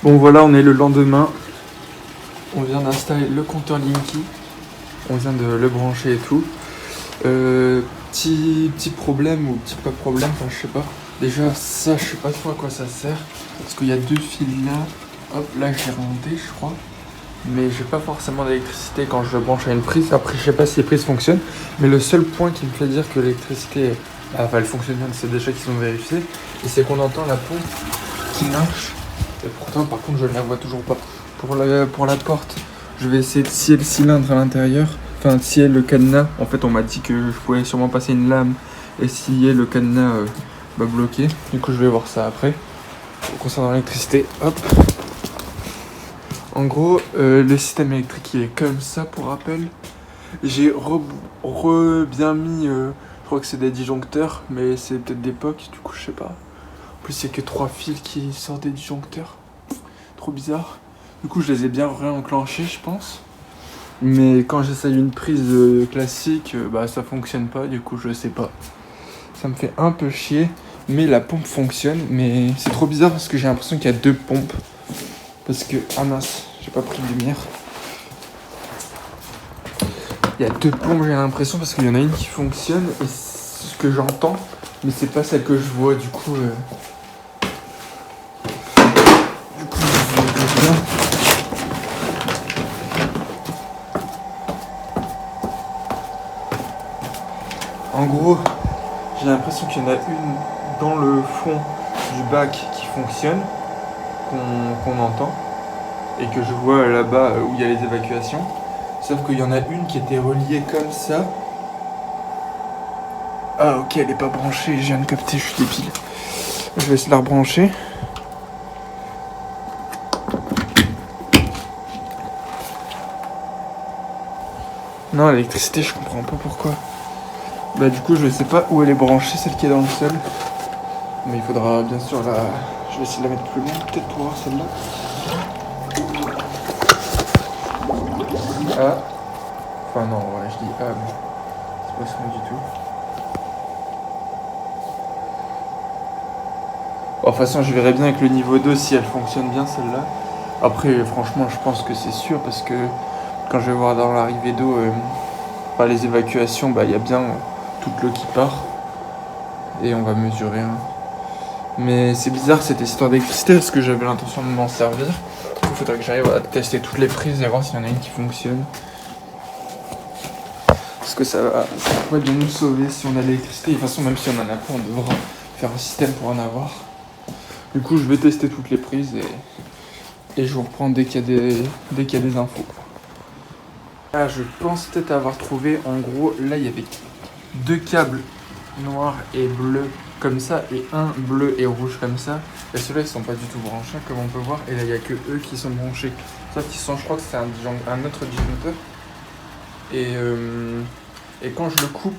Bon voilà, on est le lendemain. On vient d'installer le compteur Linky. On vient de le brancher et tout. Petit problème ou petit pas problème, enfin je sais pas. Déjà ça, je sais pas trop à quoi ça sert. Parce qu'il y a 2 fils là. Hop, là je l'ai remonté je crois. Mais j'ai pas forcément d'électricité quand je le branche à une prise. Après je sais pas si les prises fonctionnent. Mais le seul point qui me fait dire que l'électricité elle fonctionne bien, c'est déjà qu'ils ont vérifié. Et c'est qu'on entend la pompe qui marche. Et pourtant par contre je ne la vois toujours pas. Pour la porte, je vais essayer de scier le cylindre à l'intérieur. Enfin scier le cadenas. En fait on m'a dit que je pouvais sûrement passer une lame et scier le cadenas bloqué. Du coup je vais voir ça après. Concernant l'électricité, hop. En gros, le système électrique il est comme ça pour rappel. J'ai bien mis, je crois que c'est des disjoncteurs, mais c'est peut-être d'époque, du coup je sais pas. En plus il n'y a que 3 fils qui sortent des disjoncteurs. Trop bizarre. Du coup je les ai bien réenclenchés je pense. Mais quand j'essaye une prise classique, bah ça fonctionne pas, du coup je sais pas. Ça me fait un peu chier, mais la pompe fonctionne. Mais c'est trop bizarre parce que j'ai l'impression qu'il y a 2 pompes. Parce que, ah mince, j'ai pas pris de lumière. Il y a 2 pompes, j'ai l'impression, parce qu'il y en a une qui fonctionne, et c'est ce que j'entends, mais c'est pas celle que je vois, du coup, je vais bien. En gros, j'ai l'impression qu'il y en a une dans le fond du bac qui fonctionne, qu'on entend, et que je vois là-bas où il y a les évacuations. Sauf qu'il y en a une qui était reliée comme ça. Ah ok, elle est pas branchée, je viens de capter, je suis débile. Je vais essayer de la rebrancher. Non, l'électricité, je comprends pas pourquoi. Bah du coup, je sais pas où elle est branchée, celle qui est dans le sol. Mais il faudra bien sûr la... Je vais essayer de la mettre plus loin, peut-être pour voir celle-là. Ah. Enfin non, ouais, je dis ah, mais c'est pas ça du tout. Bon, de toute façon, je verrai bien avec le niveau 2 si elle fonctionne bien celle-là. Après, franchement, je pense que c'est sûr parce que quand je vais voir dans l'arrivée d'eau les évacuations, il y a bien toute l'eau qui part. Et on va mesurer. Hein. Mais c'est bizarre cette histoire d'électricité parce que j'avais l'intention de m'en servir. Il faudrait que j'arrive à tester toutes les prises et voir s'il y en a une qui fonctionne. Parce que ça pourrait bien nous sauver si on a l'électricité. De toute façon, même si on en a pas, on devra faire un système pour en avoir. Du coup, je vais tester toutes les prises et je vous reprends dès qu'il y a des infos. Là, je pense peut-être avoir trouvé, en gros, là, il y avait 2 câbles noirs et bleus comme ça et un bleu et rouge comme ça. Et ceux-là, ils sont pas du tout branchés, comme on peut voir. Et là, il n'y a que eux qui sont branchés. Sauf qu'ils sont, je crois que c'est un autre disjoncteur. Et quand je le coupe,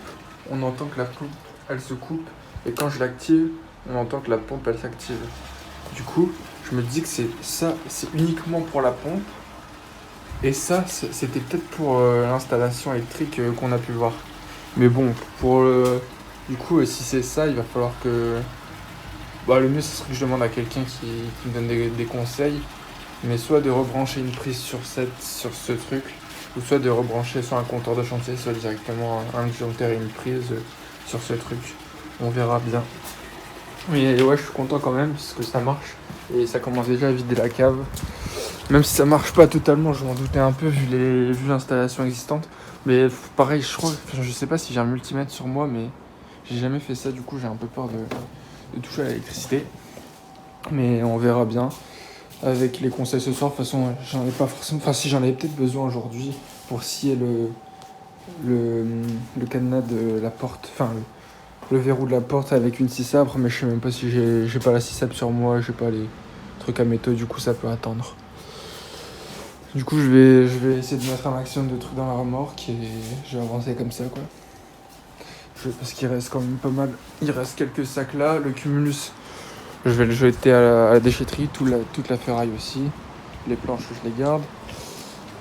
on entend que la pompe, elle se coupe. Et quand je l'active, on entend que la pompe, elle s'active. Du coup, je me dis que c'est uniquement pour la pompe. Et ça, c'était peut-être pour l'installation électrique qu'on a pu voir. Mais bon, du coup, si c'est ça, il va falloir que... le mieux, ce serait que je demande à quelqu'un qui me donne des conseils. Mais soit de rebrancher une prise sur ce truc, ou soit de rebrancher sur un compteur de chantier, soit directement un disjoncteur et une prise sur ce truc. On verra bien. Mais ouais, je suis content quand même, parce que ça marche. Et ça commence déjà à vider la cave. Même si ça marche pas totalement, je m'en doutais un peu vu l'installation existante. Mais pareil, je sais pas si j'ai un multimètre sur moi, mais j'ai jamais fait ça, du coup j'ai un peu peur de toucher à l'électricité. Mais on verra bien. Avec les conseils ce soir, de toute façon, j'en ai pas forcément... Enfin si, j'en avais peut-être besoin aujourd'hui pour scier le cadenas de la porte, enfin le verrou de la porte avec une scie sabre, mais je sais même pas si j'ai pas la scie sabre sur moi, j'ai pas les trucs à métaux, du coup ça peut attendre. Du coup, je vais essayer de mettre un maximum de trucs dans la remorque et je vais avancer comme ça, quoi. Parce qu'il reste quand même pas mal. Il reste quelques sacs là. Le cumulus, je vais le jeter à la déchetterie. Toute la ferraille aussi. Les planches, je les garde.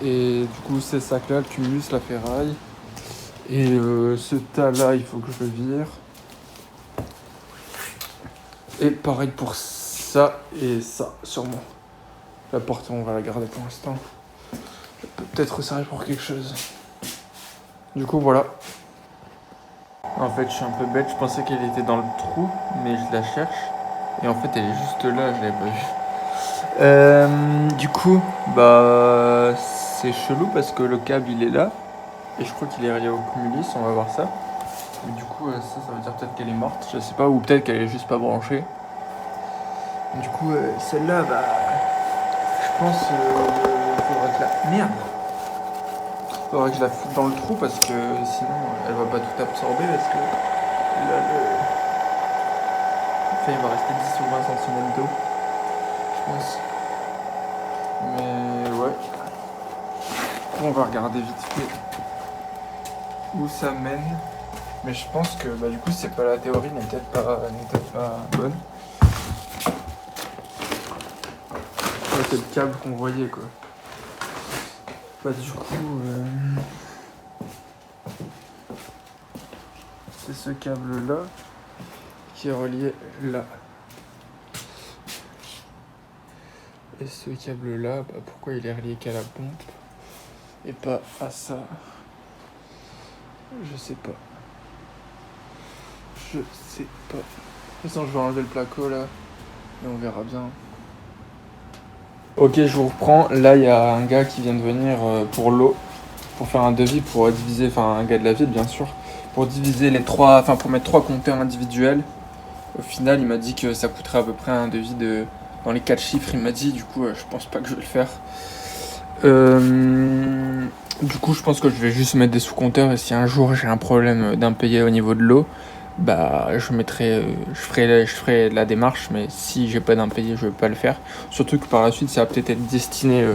Et du coup, ces sacs là, le cumulus, la ferraille. Et ce tas là, il faut que je le vire. Et pareil pour ça et ça, sûrement. La porte, on va la garder pour l'instant. Elle peut peut-être servir pour quelque chose. Du coup, voilà. En fait, je suis un peu bête. Je pensais qu'elle était dans le trou, mais je la cherche. Et en fait, elle est juste là, je l'avais pas vue. Du coup, bah, c'est chelou parce que le câble, il est là. Et je crois qu'il est relié au cumulus, on va voir ça. Mais du coup, ça veut dire peut-être qu'elle est morte, je sais pas. Ou peut-être qu'elle est juste pas branchée. Du coup, celle-là, bah, je pense faudrait que la... Merde! Faudrait que je la foute dans le trou parce que sinon elle va pas tout absorber parce que là enfin, il va rester 10 ou 20 cm d'eau, je pense. Mais ouais. On va regarder vite fait où ça mène. Mais je pense que bah, du coup c'est pas la théorie n'est peut-être pas bonne. Ouais, c'est le câble qu'on voyait quoi. Bah du coup c'est ce câble là qui est relié là. Et ce câble là, bah, pourquoi il est relié qu'à la pompe et pas à ça? Je sais pas. Je sais pas. De toute façon je vais enlever le placo là et on verra bien. Ok, je vous reprends. Là il y a un gars qui vient de venir pour l'eau, pour faire un devis, pour diviser, enfin un gars de la ville bien sûr, pour diviser les trois, enfin pour mettre 3 compteurs individuels. Au final il m'a dit que ça coûterait à peu près un devis de dans les 4 chiffres, il m'a dit, du coup je pense pas que je vais le faire. Du coup je pense que je vais juste mettre des sous-compteurs et si un jour j'ai un problème d'impayé au niveau de l'eau, bah je ferai la démarche, mais si j'ai pas d'impayé je vais pas le faire. Surtout que par la suite ça va peut-être être destiné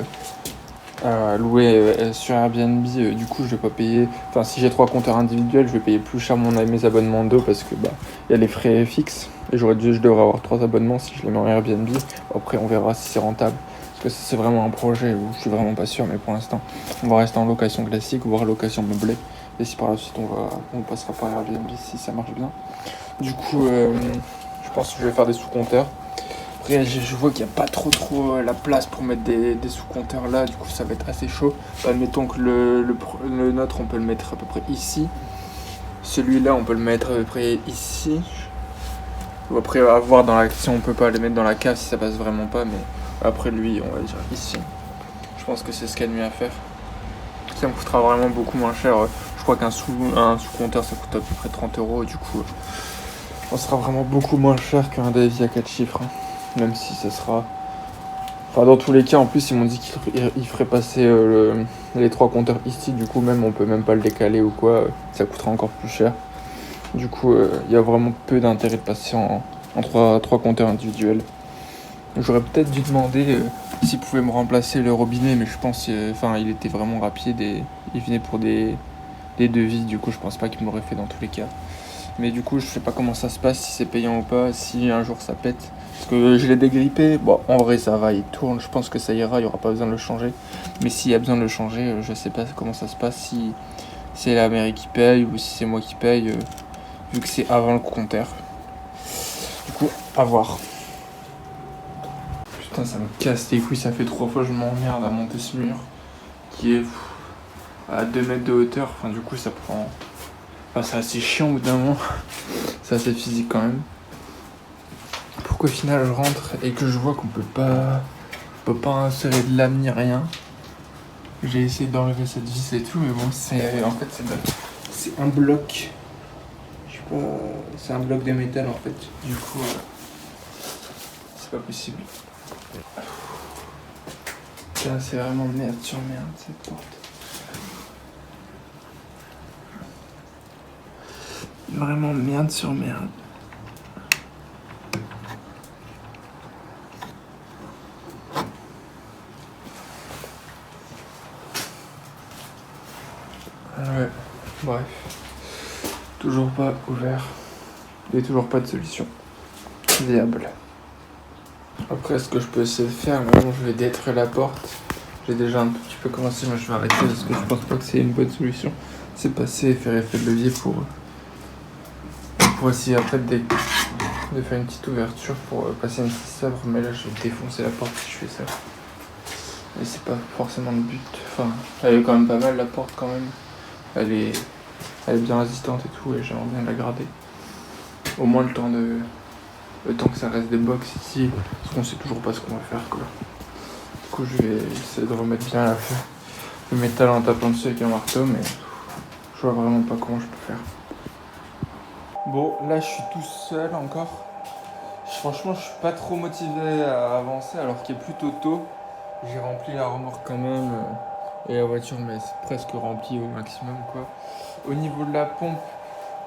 à louer sur Airbnb, du coup je vais pas payer, enfin si j'ai 3 compteurs individuels je vais payer plus cher mes abonnements d'eau parce que bah il y a les frais fixes et je devrais avoir 3 abonnements si je les mets en Airbnb. Après on verra si c'est rentable parce que ça, c'est vraiment un projet où je suis vraiment pas sûr, mais pour l'instant on va rester en location classique voire location meublée et si par la suite on passera par Airbnb si ça marche bien. Du coup je pense que je vais faire des sous-compteurs. Après, je vois qu'il n'y a pas trop la place pour mettre des sous-compteurs là, du coup ça va être assez chaud. Admettons que le nôtre on peut le mettre à peu près ici. Celui-là on peut le mettre à peu près ici. Après à voir si on peut pas le mettre dans la cave si ça passe vraiment pas, mais après lui on va dire ici. Je pense que c'est ce qu'il y a de mieux à faire. Ça me coûtera vraiment beaucoup moins cher. Je crois qu'un sous-compteur ça coûte à peu près 30€, du coup on sera vraiment beaucoup moins cher qu'un devis à 4 chiffres. Même si ça sera... Enfin dans tous les cas en plus ils m'ont dit qu'ils feraient passer les 3 compteurs ici, du coup même on peut même pas le décaler ou quoi, ça coûtera encore plus cher. Du coup il y a vraiment peu d'intérêt de passer en 3 compteurs individuels. J'aurais peut-être dû demander s'ils pouvaient me remplacer le robinet, mais je pense il était vraiment rapide et il venait pour des devis, du coup je pense pas qu'il m'aurait fait dans tous les cas. Mais du coup je sais pas comment ça se passe, si c'est payant ou pas, si un jour ça pète. Parce que je l'ai dégrippé, bon en vrai ça va, il tourne, je pense que ça ira, il n'y aura pas besoin de le changer. Mais s'il y a besoin de le changer, je sais pas comment ça se passe, si c'est la mairie qui paye ou si c'est moi qui paye, vu que c'est avant le compteur. Du coup, à voir. Putain ça me casse les couilles, ça fait 3 fois que je m'emmerde à monter ce mur, qui est à 2 mètres de hauteur, enfin du coup ça prend... Enfin c'est assez chiant au bout d'un moment, c'est assez physique quand même. Pour qu'au final je rentre et que je vois qu'on peut pas insérer de lame ni rien. J'ai essayé d'enlever cette vis et tout, mais bon c'est un bloc. Je sais pas, c'est un bloc de métal en fait. Du coup c'est pas possible. Putain, c'est vraiment merde sur merde cette porte. Vraiment merde sur merde. Ouais, bref. Toujours pas ouvert. Et toujours pas de solution viable. Après, ce que je peux essayer de faire, maintenant je vais détruire la porte. J'ai déjà un petit peu commencé, mais je vais arrêter parce que je pense pas que c'est une bonne solution. C'est passer et faire effet de levier pour essayer après de faire une petite ouverture pour passer une petite sabre. Mais là, je vais défoncer la porte si je fais ça. Mais c'est pas forcément le but. Enfin, elle est quand même pas mal la porte quand même. Elle est bien résistante et tout et j'aimerais bien la garder. Au moins le temps que ça reste des box ici, parce qu'on sait toujours pas ce qu'on va faire quoi. Du coup je vais essayer de remettre bien le métal en tapant dessus avec un marteau, mais je vois vraiment pas comment je peux faire. Bon, là je suis tout seul encore. Franchement, je suis pas trop motivé à avancer alors qu'il est plutôt tôt. J'ai rempli la remorque quand même et la voiture, mais c'est presque rempli au maximum quoi. Au niveau de la pompe,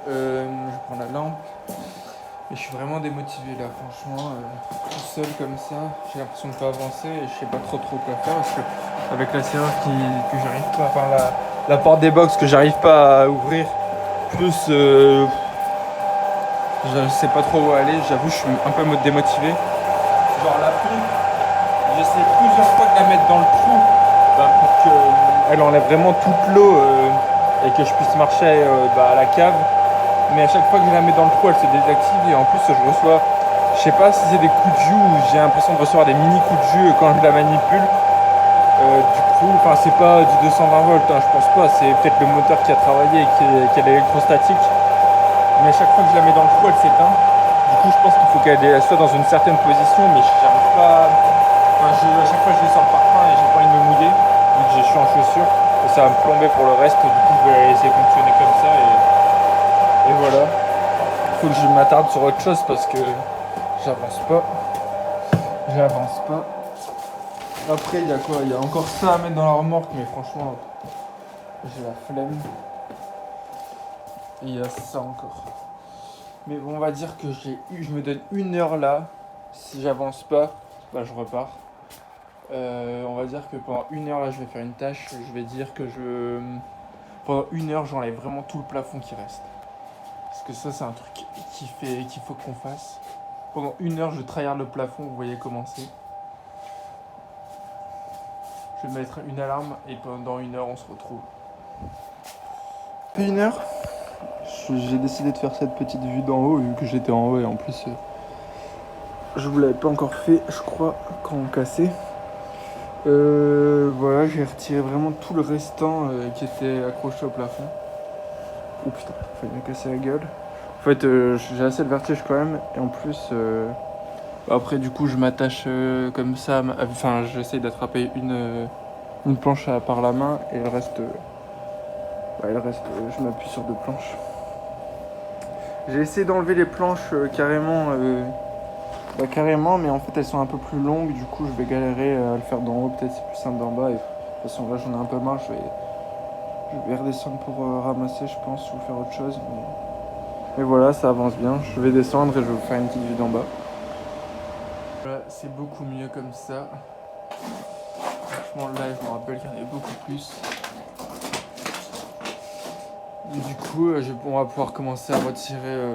je prends la lampe. Et je suis vraiment démotivé là, franchement, tout seul comme ça, j'ai l'impression de pas avancer et je sais pas trop quoi faire parce que avec la serrure que j'arrive pas, enfin la porte des box que j'arrive pas à ouvrir, plus je sais pas trop où aller, j'avoue je suis un peu démotivé. Genre la pompe, j'essaie plusieurs fois de la mettre dans le trou pour qu'elle enlève vraiment toute l'eau et que je puisse marcher à la cave. Mais à chaque fois que je la mets dans le trou, elle se désactive et en plus je reçois, je sais pas si c'est des coups de jus ou j'ai l'impression de recevoir des mini coups de jus quand je la manipule. Du coup, enfin c'est pas du 220 volts, hein, je pense pas, c'est peut-être le moteur qui a travaillé et qui est l'électrostatique. Mais à chaque fois que je la mets dans le trou, elle s'éteint. Du coup, je pense qu'il faut qu'elle soit dans une certaine position, mais j'arrive pas. Enfin, à chaque fois je descends le parfum et j'ai pas envie de me mouiller, vu que je suis en chaussures, et ça va me plomber pour le reste. Du coup, je vais essayer de fonctionner comme ça et voilà. Faut que je m'attarde sur autre chose parce que j'avance pas. Après, il y a quoi? Il y a encore ça à mettre dans la remorque, mais franchement, j'ai la flemme. Et il y a ça encore. Mais bon, on va dire que je me donne 1 heure là. Si j'avance pas, je repars. On va dire que pendant 1 heure là, je vais faire une tâche. Je vais dire que pendant 1 heure, j'enlève vraiment tout le plafond qui reste. Parce que ça, c'est un truc qu'il faut qu'on fasse. Pendant 1 heure, je tryhard le plafond, vous voyez comment c'est. Je vais mettre une alarme et pendant 1 heure, on se retrouve. Après 1 heure, j'ai décidé de faire cette petite vue d'en haut, vu que j'étais en haut et en plus, je vous l'avais pas encore fait, je crois, quand on cassait. Voilà, j'ai retiré vraiment tout le restant qui était accroché au plafond. Oh putain, il fallait me casser la gueule. En fait, j'ai assez de vertige quand même, et en plus, après du coup, je m'attache comme ça, enfin, j'essaye d'attraper une planche par la main, et le reste, je m'appuie sur 2 planches. J'ai essayé d'enlever les planches carrément, mais en fait elles sont un peu plus longues, du coup je vais galérer à le faire d'en haut, peut-être c'est plus simple d'en bas, et de toute façon là j'en ai un peu marre, je vais redescendre pour ramasser je pense, ou faire autre chose, mais voilà, ça avance bien, je vais descendre et je vais vous faire une petite vue d'en bas. Voilà, c'est beaucoup mieux comme ça. Franchement là je me rappelle qu'il y en avait beaucoup plus. Et du coup on va pouvoir commencer à retirer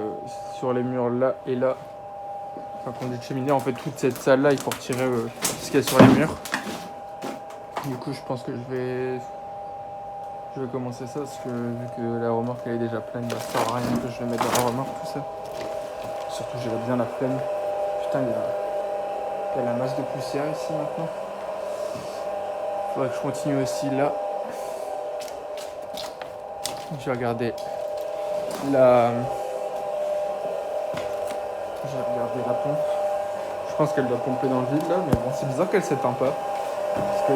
sur les murs là et là. Enfin, conduite cheminée, en fait toute cette salle là il faut retirer ce qu'il y a sur les murs. Du coup je pense que je vais commencer ça parce que vu que la remorque elle est déjà pleine, ça sert à rien que je le mette dans la remorque tout ça. Surtout j'ai bien la flemme. Putain il y a la masse de poussière ici maintenant. Faudrait que je continue aussi là. Je vais regarder la pompe. Je pense qu'elle doit pomper dans le vide là, mais bon c'est bizarre qu'elle s'éteint pas. Parce que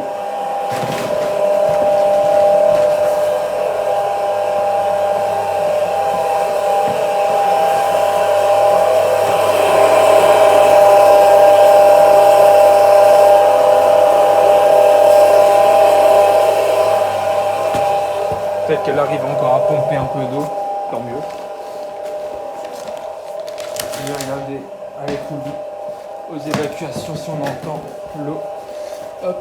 peut-être qu'elle arrive encore à pomper un peu d'eau, tant mieux. Je vais regarder avec aux évacuations si on entend l'eau. Hop.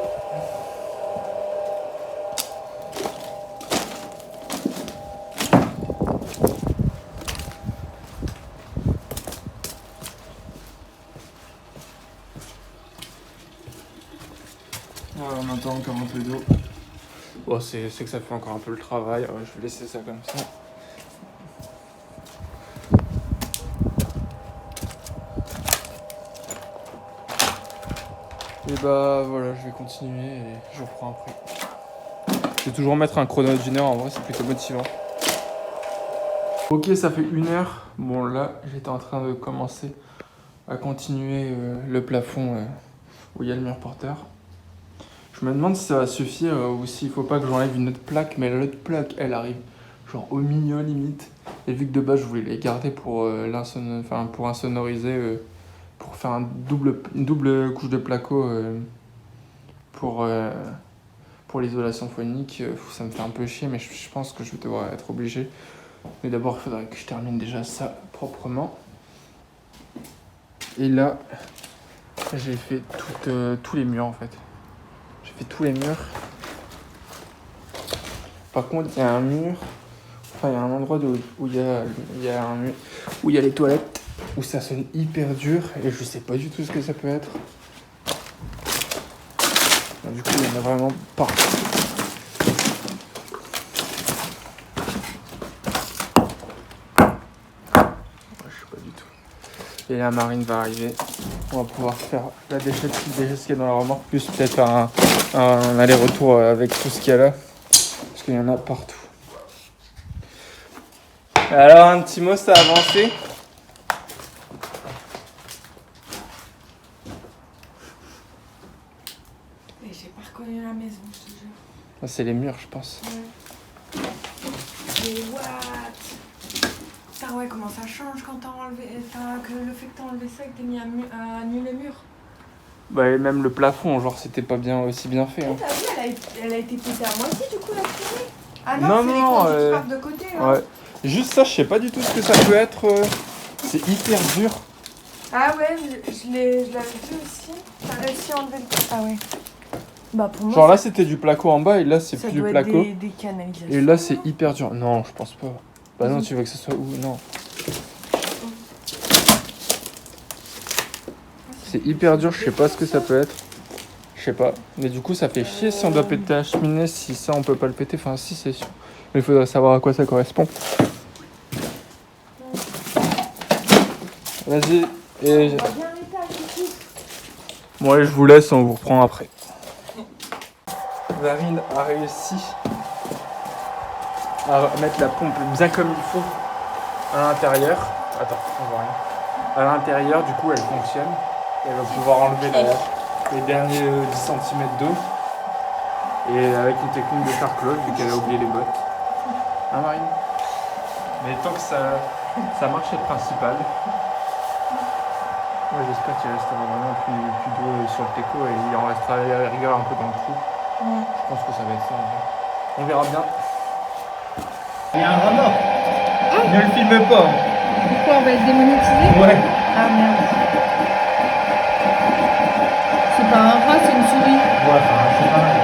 Voilà, on entend encore un peu d'eau. Bon, c'est que ça fait encore un peu le travail. Je vais laisser ça comme ça. Et bah voilà, je vais continuer et je reprends après. Je vais toujours mettre un chrono d'1 heure, en vrai c'est plutôt motivant. Ok, ça fait 1 heure. Bon là, j'étais en train de commencer à continuer le plafond où il y a le mur porteur. Je me demande si ça va suffire ou s'il faut pas que j'enlève une autre plaque, mais l'autre plaque elle arrive genre au milieu limite. Et vu que de base je voulais les garder pour pour insonoriser, pour faire une double couche de placo pour l'isolation phonique, ça me fait un peu chier, mais je pense que je vais devoir être obligé. Mais d'abord il faudrait que je termine déjà ça proprement. Et là, j'ai fait tous les murs en fait. J'ai fait tous les murs. Par contre, il y a un mur, enfin il y a un endroit où il y a un mur, où il y a les toilettes, où ça sonne hyper dur et je sais pas du tout ce que ça peut être. Du coup, il y en a vraiment partout. Je sais pas du tout. Et la marine va arriver. On va pouvoir faire la déchet qu'il y a dans la remorque, plus peut-être faire un aller-retour avec tout ce qu'il y a là. Parce qu'il y en a partout. Alors, un petit mot, ça a avancé? Et j'ai pas reconnu la maison, je te jure. C'est les murs, je pense. Ouais. Mais what? Putain, ouais, comment ça change quand t'as enlevé. Que le fait que t'as enlevé ça et que t'as mis à nu les murs. Bah, et même le plafond, genre, c'était pas aussi bien fait. Hein. T'as vu, elle a été pétée à moitié du coup, la fumée. Ah non, Non, c'est non, les conduits qui partent de côté. Là. Ouais. Juste ça, je sais pas du tout ce que ça peut être. C'est hyper dur. Ah ouais, je l'avais vu aussi. T'as réussi à enlever le. Ah ouais. Bah pour moi. Genre là, c'était du placo en bas et là, c'est plus du placo. Des canalisations. Et là, c'est hyper dur. Non, je pense pas. Bah non, tu veux que ce soit où? Non. C'est hyper dur, je sais pas ce que ça peut être. Je sais pas. Mais du coup, ça fait chier si on doit péter la cheminée, si ça, on peut pas le péter. Enfin, si, c'est sûr. Mais il faudrait savoir à quoi ça correspond. Vas-y. Et... Bon, allez, je vous laisse, on vous reprend après. Marine a réussi à mettre la pompe bien comme il faut à l'intérieur. Attends, on voit rien. À l'intérieur, du coup, elle fonctionne. Elle va pouvoir enlever les derniers 10 cm d'eau. Et avec une technique de Charclos, vu qu'elle a oublié les bottes. Hein, Marine? Mais tant que ça marche, c'est le principal. Moi, j'espère qu'il restera vraiment plus d'eau sur le teco et il en restera à la rigueur un peu dans le trou. Ouais. Je pense que ça va être ça. On verra bien. Il y a un rat mort. Ne le filme pas. Pourquoi on va être démonétisé? Ouais. Ah merde. C'est pas un rat, c'est une souris. Ouais, enfin, c'est pas mal.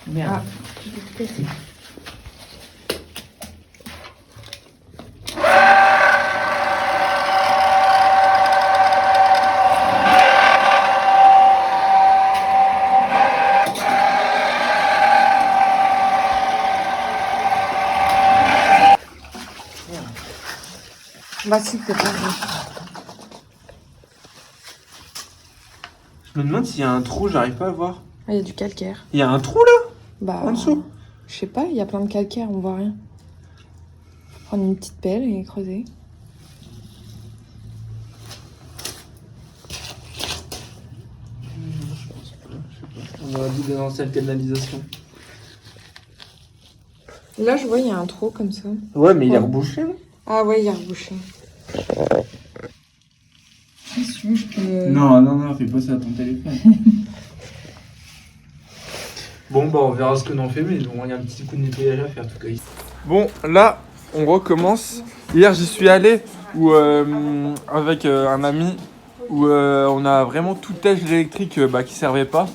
Merde. Ah, je vais te casser. Bah si, c'est pas vrai. Je me demande s'il y a un trou, j'arrive pas à voir. Ah, il y a du calcaire. Il y a un trou là? Bah. En dessous? Je sais pas, il y a plein de calcaire, on voit rien. Faut prendre une petite pelle et creuser. On aurait dit des anciennes canalisations. Là, je vois, il y a un trou comme ça. Ouais, mais il est rebouché là. Ah ouais, il y a rebouché. C'est sûr, je peux... Non, fais pas ça à ton téléphone. Bon, bah on verra ce que l'on fait, mais bon, il y a un petit coup de nettoyage à faire tout cas. Bon, là, on recommence. Hier, j'y suis allé avec un ami où on a vraiment tout tâche électrique qui servait pas.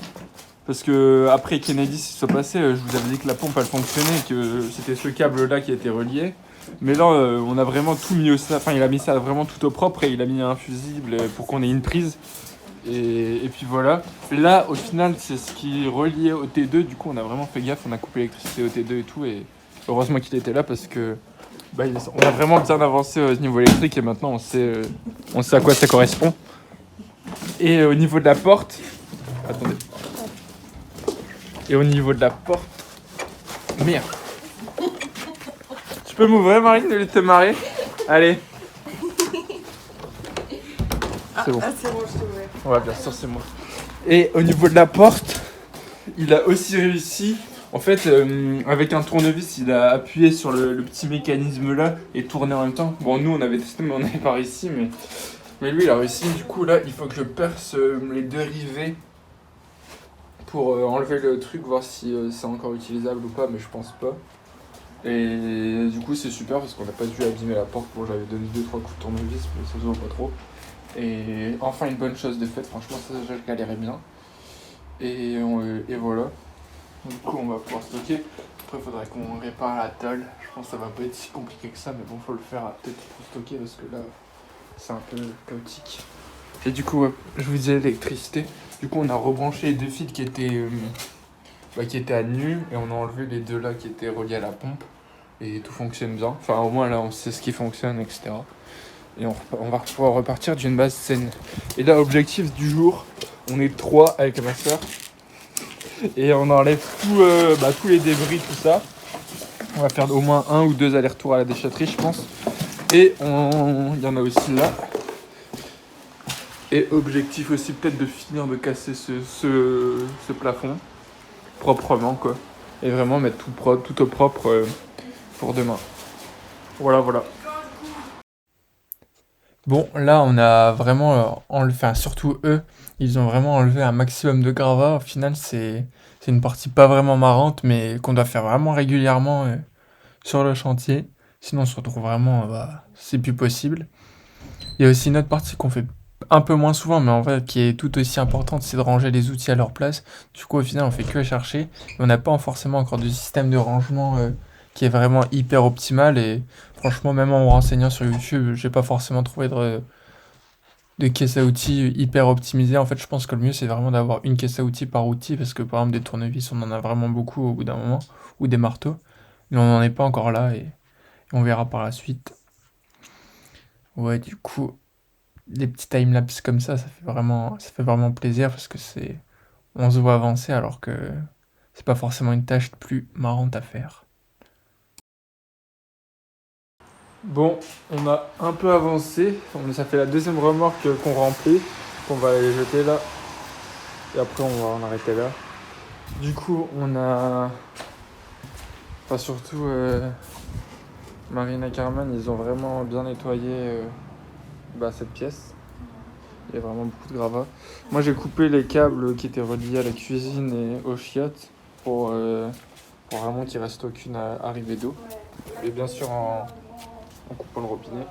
Parce que après Kennedy s'est soit passé, je vous avais dit que la pompe elle fonctionnait, que c'était ce câble là qui était relié. Mais là, on a vraiment tout mis enfin il a mis ça vraiment tout au propre et il a mis un fusible pour qu'on ait une prise. Et puis voilà. Là, au final, c'est ce qui est relié au T2. Du coup, on a vraiment fait gaffe, on a coupé l'électricité au T2 et tout. Et Heureusement qu'il était là parce que on a vraiment bien avancé au niveau électrique et maintenant on sait à quoi ça correspond. Et au niveau de la porte, attendez. Et au niveau de la porte, merde. Tu peux m'ouvrir, Marine, de lui te marrer? Allez. C'est bon. Ah, c'est bon, je t'ouvre. Ouais, bien sûr, c'est moi. Et au niveau de la porte, il a aussi réussi. En fait, avec un tournevis, il a appuyé sur le petit mécanisme là et tourné en même temps. Bon, nous on avait testé, mais on n'avait pas réussi. Mais lui, il a réussi. Du coup, là, il faut que je perce les deux rivets pour enlever le truc, voir si c'est encore utilisable ou pas, mais je pense pas. Et du coup, c'est super parce qu'on n'a pas dû abîmer la porte. Bon, j'avais donné 2-3 coups de tournevis, mais ça se voit pas trop. Et enfin, une bonne chose de faite. Franchement, ça, je galérais bien. Et voilà. Du coup, on va pouvoir stocker. Après, il faudrait qu'on répare la tôle. Je pense que ça va pas être si compliqué que ça, mais bon, faut le faire peut-être pour stocker parce que là, c'est un peu chaotique. Et du coup, je vous disais l'électricité. Du coup, on a rebranché les deux fils qui étaient à nu et on a enlevé les deux là qui étaient reliés à la pompe. Et tout fonctionne bien. Enfin, au moins là, on sait ce qui fonctionne, etc. Et on va pouvoir repartir d'une base saine. Et là, objectif du jour, on est 3 avec ma soeur. Et on enlève tous les débris, tout ça. On va faire au moins 1 ou 2 allers-retours à la déchetterie, je pense. Et il y en a aussi là. Et objectif aussi peut-être de finir de casser ce plafond proprement, quoi. Et vraiment mettre tout au propre pour demain. Voilà. Bon, là, on a vraiment enlevé, enfin, surtout eux, ils ont vraiment enlevé un maximum de gravats. Au final, c'est une partie pas vraiment marrante, mais qu'on doit faire vraiment régulièrement sur le chantier. Sinon, on se retrouve vraiment, c'est plus possible. Il y a aussi une autre partie qu'on fait un peu moins souvent, mais en fait, qui est tout aussi importante, c'est de ranger les outils à leur place. Du coup, au final, on fait que chercher. On n'a pas forcément encore de système de rangement qui est vraiment hyper optimal. Et franchement, même en me renseignant sur YouTube, j'ai pas forcément trouvé de caisse à outils hyper optimisée. En fait, je pense que le mieux, c'est vraiment d'avoir une caisse à outils par outil, parce que par exemple, des tournevis, on en a vraiment beaucoup au bout d'un moment, ou des marteaux. Mais on n'en est pas encore là, et on verra par la suite. Ouais, du coup, des petits timelapses comme ça fait vraiment plaisir, parce que on se voit avancer, alors que c'est pas forcément une tâche plus marrante à faire. Bon, on a un peu avancé. Ça fait la deuxième remorque qu'on remplit, qu'on va aller jeter là. Et après, on va en arrêter là. Du coup, on a... Enfin, surtout, Marine et Carmen, ils ont vraiment bien nettoyé cette pièce. Il y a vraiment beaucoup de gravats. Moi, j'ai coupé les câbles qui étaient reliés à la cuisine et aux chiottes pour vraiment qu'il reste aucune arrivée d'eau. Et bien sûr, en coupant le robinet.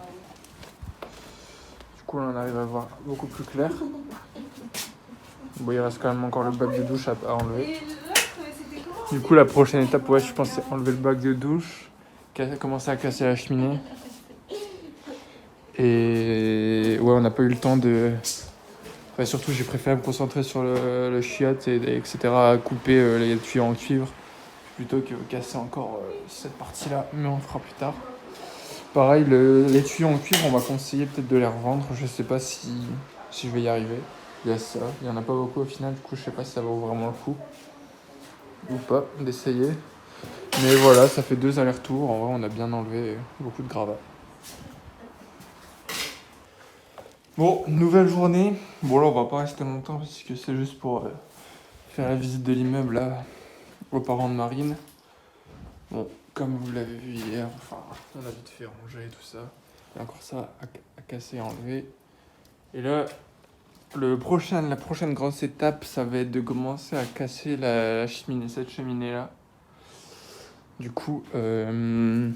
Du coup, on arrive à voir beaucoup plus clair. Bon, il reste quand même encore le bac de douche à enlever. Du coup, la prochaine étape, je pense, c'est enlever le bac de douche, commencer à casser la cheminée. Et ouais, on n'a pas eu le temps de... Enfin, surtout, j'ai préféré me concentrer sur le chiotte, etc., à couper les tuyaux en cuivre, plutôt que casser encore cette partie-là, mais on le fera plus tard. Pareil, les tuyaux en cuivre, on m'a conseillé peut-être de les revendre. Je sais pas si je vais y arriver. Il y a ça, il y en a pas beaucoup au final, du coup je sais pas si ça vaut vraiment le coup ou pas d'essayer. Mais voilà, ça fait 2 allers-retours. En vrai, on a bien enlevé beaucoup de gravats. Bon, nouvelle journée. Bon là, on va pas rester longtemps parce que c'est juste pour faire la visite de l'immeuble là aux parents de Marine. Bon, comme vous l'avez vu hier, on a vite fait ranger et tout ça. Il y a encore ça à casser et enlever. Et là, la prochaine grosse étape, ça va être de commencer à casser la cheminée, cette cheminée là. Du coup, il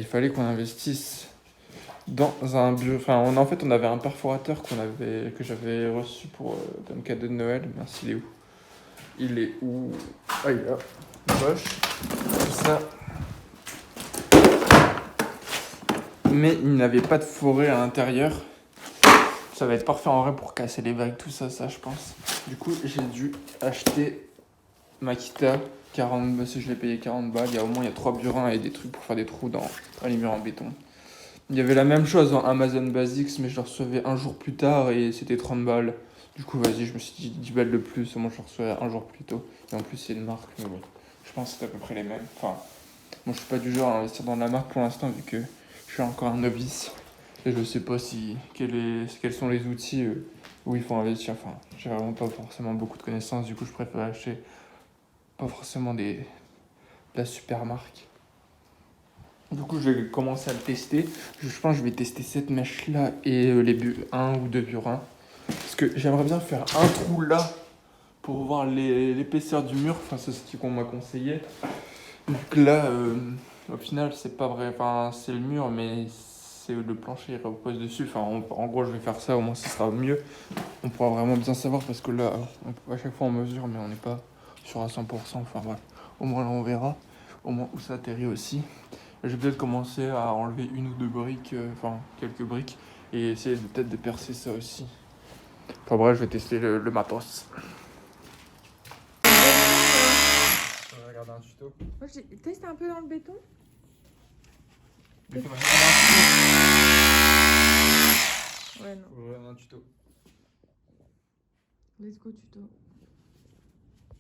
fallait qu'on investisse dans un bureau. On avait un perforateur que j'avais reçu pour comme cadeau de Noël. Merci, il est où ? Il est où ? Ah, il est là. Poche. Tout ça. Mais il n'avait pas de forêt à l'intérieur. Ça va être parfait en vrai pour casser les briques, tout ça, je pense. Du coup, j'ai dû acheter Makita 40, si je l'ai payé 40 balles, il y a 3 burins et des trucs pour faire des trous dans les murs en béton. Il y avait la même chose en Amazon Basics, mais je le recevais un jour plus tard et c'était 30 balles. Du coup, vas-y, je me suis dit 10 balles de plus, moi je le recevais un jour plus tôt. Et en plus, c'est une marque, mais bon, je pense que c'est à peu près les mêmes. Enfin, moi je suis pas du genre à investir dans la marque pour l'instant, vu que je suis encore un novice. Et je sais pas quels sont les outils où il faut investir. Enfin, j'ai vraiment pas forcément beaucoup de connaissances, du coup, je préfère acheter pas forcément de la super marque. Du coup, je vais commencer à le tester. Je pense que je vais tester cette mèche-là et un ou deux burins. Parce que j'aimerais bien faire un trou là pour voir l'épaisseur du mur. Enfin, c'est ce qu'on m'a conseillé. Donc là, au final, c'est pas vrai. Enfin, c'est le mur, mais c'est le plancher qui repose dessus. Enfin, en gros, je vais faire ça. Au moins, ce sera mieux. On pourra vraiment bien savoir parce que là, à chaque fois, on mesure, mais on n'est pas sûr à 100%. Enfin, bref. Au moins, là, on verra. Au moins, où ça atterrit aussi. Je vais peut-être commencer à enlever une ou deux briques, quelques briques, et essayer peut-être de percer ça aussi. Enfin bref, je vais tester le matos. Ouais. On va regarder un tuto. Moi, j'ai testé un peu dans le béton. Ouais, Ouais, non. on va regarder un tuto. Let's go tuto.